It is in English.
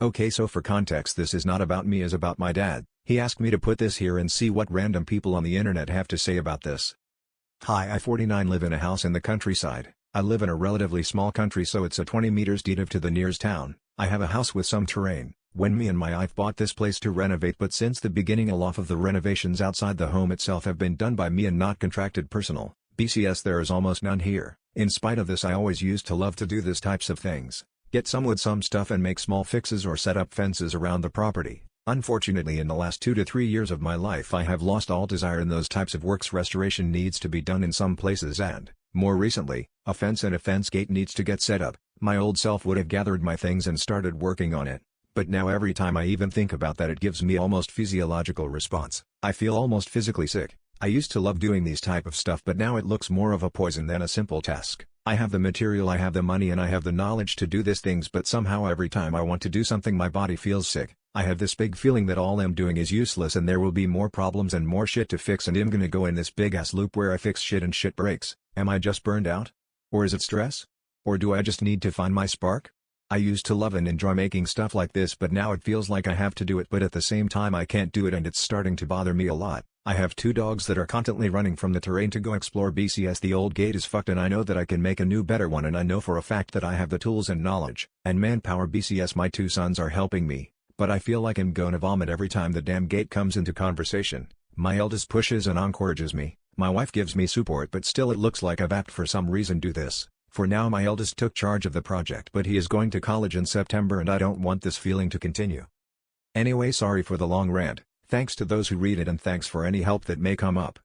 Okay, so for context, this is not about me, is about my dad. He asked me to put this here and see what random people on the internet have to say about this. Hi, I 49 live in a house in the countryside. I live in a relatively small country, so it's a 20 meters deed to the nearest town. I have a house with some terrain. When me and my wife bought this place to renovate, but since the beginning a lot of the renovations outside the home itself have been done by me and not contracted personal. BCS there is almost none here. In spite of this, I always used to love to do these types of things. Get some wood, some stuff, and make small fixes or set up fences around the property. Unfortunately, in the last 2 to 3 years of my life I have lost all desire in those types of works. Restoration needs to be done in some places, and, more recently, a fence and a fence gate needs to get set up. My old self would have gathered my things and started working on it. But now every time I even think about that, it gives me almost physiological response. I feel almost physically sick. I used to love doing these type of stuff, but now it looks more of a poison than a simple task. I have the material, I have the money, and I have the knowledge to do these things, but somehow every time I want to do something my body feels sick. I have this big feeling that all I'm doing is useless and there will be more problems and more shit to fix, and I'm gonna go in this big ass loop where I fix shit and shit breaks. Am I just burned out? Or is it stress? Or do I just need to find my spark? I used to love and enjoy making stuff like this, but now it feels like I have to do it, but at the same time I can't do it, and it's starting to bother me a lot. I have 2 dogs that are constantly running from the terrain to go explore. BCS the old gate is fucked, and I know that I can make a new better one, and I know for a fact that I have the tools and knowledge and manpower. BCS my 2 sons are helping me, but I feel like I'm gonna vomit every time the damn gate comes into conversation. My eldest pushes and encourages me. My wife gives me support, but still it looks like I've apt for some reason do this. For now my eldest took charge of the project, but he is going to college in September and I don't want this feeling to continue. Anyway, sorry for the long rant. Thanks to those who read it, and thanks for any help that may come up.